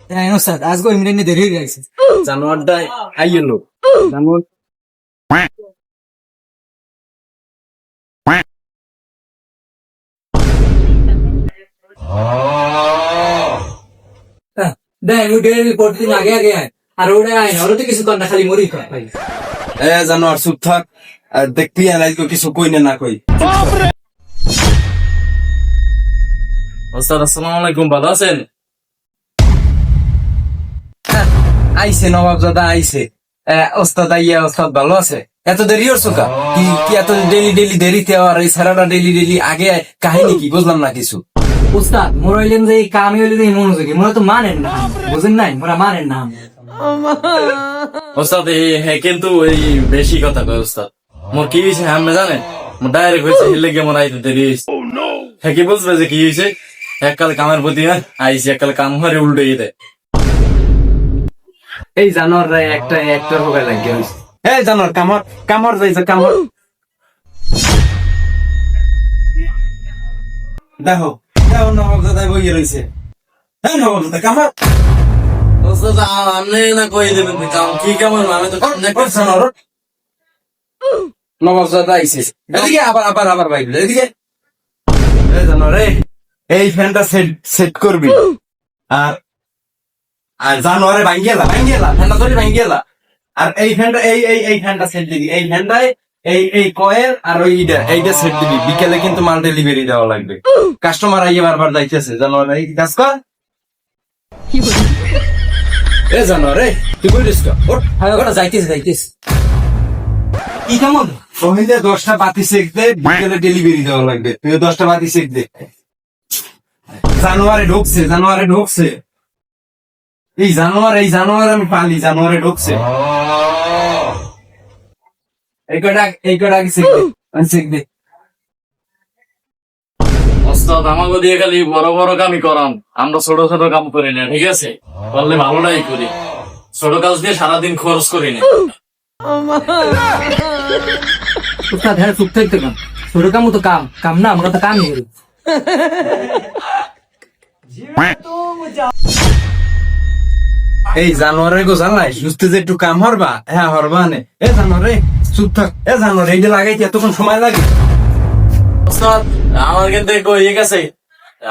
হ্যাঁ ওস্তাদ আজকে এমনি দেরি হয়ে গেছে। জানোয়ারটা আইলো জানোয়ার দেখ উঠে প্রতিদিন আগে আগে আয় আর ওটা আয় না ওরা তো কিছু কর না খালি মরি কর ভাই। জানোয়ার চুপ থাক আর দেখবি আজকে কিছু কই না কই। ওস্তাদ আসসালামু আলাইকুম, ভালো আছেন? আইছে নবাবজাদা আইছে। ওস্তাদ আইয়া ওস্তাদ ভালো আছে? এত দেরি হচ্ছে কা? কি কি এত ডেলি ডেলি দেরিতে আর এই সারাটা ডেলি ডেলি আগে আয়, কাহিনী কি বুঝলাম না কিছু। উস্তাদ মোরা হইলেন যে এই কামে হইলে যে এই মনোযোগী মোরা তো মানেন না, বুঝেন নাই মোরা মানেন না। ওস্তাদ হ্যাঁ কিন্তু এই বেশি কথা কয় ওস্তাদ। মোর কি হয়েছে আপনি জানেন? মোর ডাইরেক্ট হয়েছে হিলে গিয়ে মোর আইতে দেরি হয়েছে। হ্যাঁ কি বুঝবে যে কি হয়েছে? এককাল কামের প্রতি আইসি এককাল কাম হারে উল্টে দেয়। এই জানোয়ার একটা একটা হবে লাগে। এই জানোয়ার কামড় কামড় যাইছে কামড়। দেখো দেখো নবাবজাদা বইয়ে রয়েছে। হ্যাঁ নবাবজাদা কামড়। ওস্তাদ আপনি না কই দেবেন কাম কি কেমন আমি তো কাম দেখছি না। নবাবজাদা আইছে এদিকে আবার আবার আবার বাইরে এদিকে। এই জানোয়ার এই ফ্যানটা সেট সেট করবি আর আর জানোয়ারে ভাঙ্গিয়েলা ফ্যানটা ধরে ভাঙ্গিয়েলা আর এই ফ্যানটা এই ফ্যানটা সেট দিবি। এই ফ্যানটায় এই কয়েল আর এইটা সেট দিবি। বিকেলে কিন্তু মাল ডেলিভারি দেওয়া লাগবে। কাস্টমার আইয়ে বারবার যাইতেছে জানোয়ার এই কাজ কর। এ জানোয়ার তুই বলিস তো ওঠ হ্যাঁ ওটা যাইতেছে কি কেমন রহিন্দে 10টা বাতি সেক দে, বিকেলে ডেলিভারি দেওয়া লাগবে। তুই 10টা বাতি সেক দে। জানোয়ারে ঢুকছে এই জানোয়ার আমি পালি। জানোয়ারে ঢুকছে এই কটা আগে সেক দে। ওস্তাদ আমাকে দিয়ে খালি বড় বড় কামই করান, আমরা ছোট ছোট কাম করি না, ঠিক আছে? বললে ভালোটাই করি, ছোট কাজ দিয়ে সারাদিন খরচ করি না। উস্তাদ হ্যাঁ চুপ থাকতে কাম ছোট কাম তো কাম না আমরা তো কামই করি। এই জানোয়ারের গো জানাই সুস্থ যে একটু কাম হরবা। হ্যাঁ হরবা নে। এ জানোয়ারে চুপ থাক। এ জানোয়ার এইটা লাগাইতে এতক্ষণ সময় লাগে? ওস্তাদ আমার কিন্তু কই গেছে,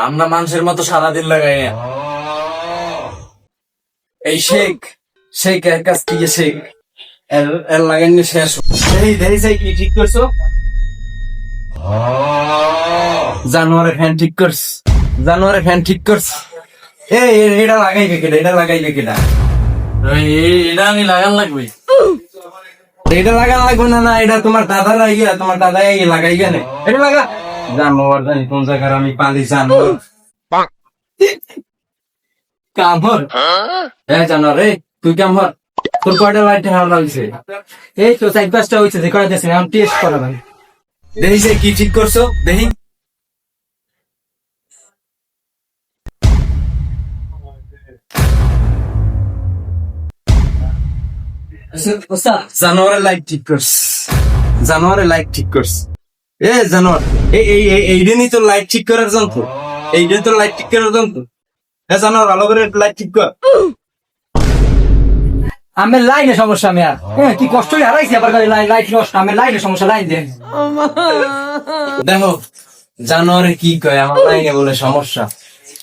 আমরা মানুষের মতো সারাদিন লাগাই না। এই শেখ এর কাছ থেকে শেখ এর লাগাইনি শেষ। দেরি চাই কি ঠিক করছো? জানোয়ারের ফ্যান ঠিক করছ। এটা লাগাইবে কেটা? এটা আমি লাগান লাগবে। এটা লাগান লাগবে না এটা তোমার দাদারা গিয়া তোমার দাদা লাগাই গেলে এটা লাগা। জানোয়ার জানি কোন জায়গার আমি পালি জানোয়ার কামর। হ্যাঁ জানোয়ার তুই কামর তোর কয়টা লাইট হাওয়া লাগছে? এই তো 4-5টা হয়েছে যে করা যাচ্ছে না আমি টেস্ট করা ভাই। দেখি যে কি ঠিক করছো দেখি। ওস্তাদ জানোয়ারের লাইট ঠিক করছ। এ জানোয়ার এইটা নি তোর লাইট ঠিক করার যন্ত্র। এ জানোয়ার ভালো করে লাইট ঠিক কর। আমার লাইনে সমস্যা আমি আর কি কষ্ট হারাইছি আবার লাইট নষ্ট আমার লাইনে সমস্যা লাইন দেন। দেখো জানোয়ারে কি কয় আমার লাইনে বলে সমস্যা।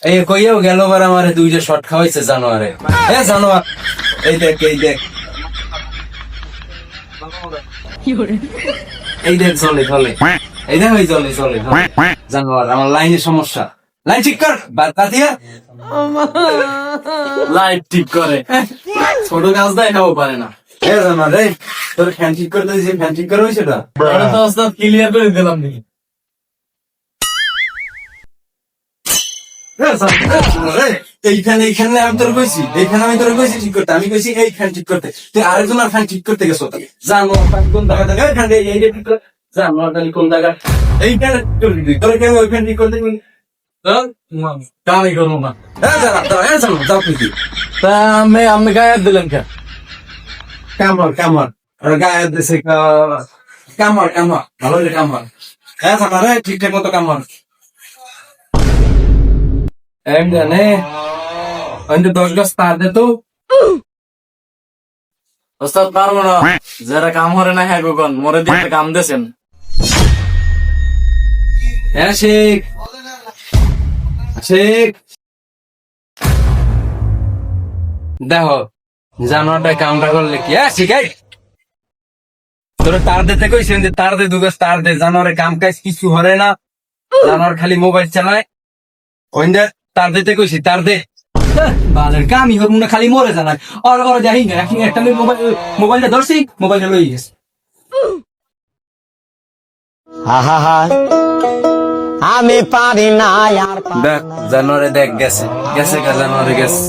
এই কইয়াও গেল বার আমারে 2টা শট খাওয়াইছে জানোয়ারে। এ জানোয়ার এই দেখ চলে এই দেখ ওই চলে জানোয়ার আমার লাইনে সমস্যা। লাইন ঠিক কর বাতিয়া। লাইট ঠিক করে ছোট কাজ দেয় এটাও পারে না। এ জানোয়ার তোর ফ্যান ঠিক করতে দিয়েছি, ফ্যান ঠিক করা হয়েছে না? এটা তো ওস্তাদ ক্লিয়ার করে দিলাম নাকি। এইখানে আমি তোর কইছি ঠিক করতে। আমি কইছি এই ফ্যান ঠিক করতে, তুই আরেকজন আর ফ্যান ঠিক করতে গেছো। জানো কোন জায়গা কোন জায়গা এইখানে তোর কেন ওই ফ্যান ঠিক করতে কামই করবো না। যাও তুই তা আমি গায়ে দিলেন কে? কামর গায়ে দেশে কামর ভালো কামর। হ্যাঁ জানা ঠিকঠাক মতো কামর। এমনি ওইটা 10 গজ তার দে তো। ওস্তাদ পারবো না, যারা কাম হরে না হ্যাঁ গোগন মরে দিয়ে একটা কাম দেছেন। হ্যাঁ শেখ, শেখ দেখো জানোয়ারটা কামটা করলে কি? হ্যাঁ শিখাই তোরা তার দিতে কইছেন যে তার দে 2 গজ তার দে। জানোয়ারের কাম কাজ কিছু হরে না, জানোয়ার খালি মোবাইল চালায়। ওইটা তার দিতে কইছি, তার দে। বালের কামই হল না, খালি মরে জানায়। আর আর যাই না, এখন একটা মোবাইলটা ধরছি, মোবাইলটা লই গেছে। আমি পারি না আর দেখ জানোয়ারে দেখ গেছে গেছে গা জানোয়ারে গেছে।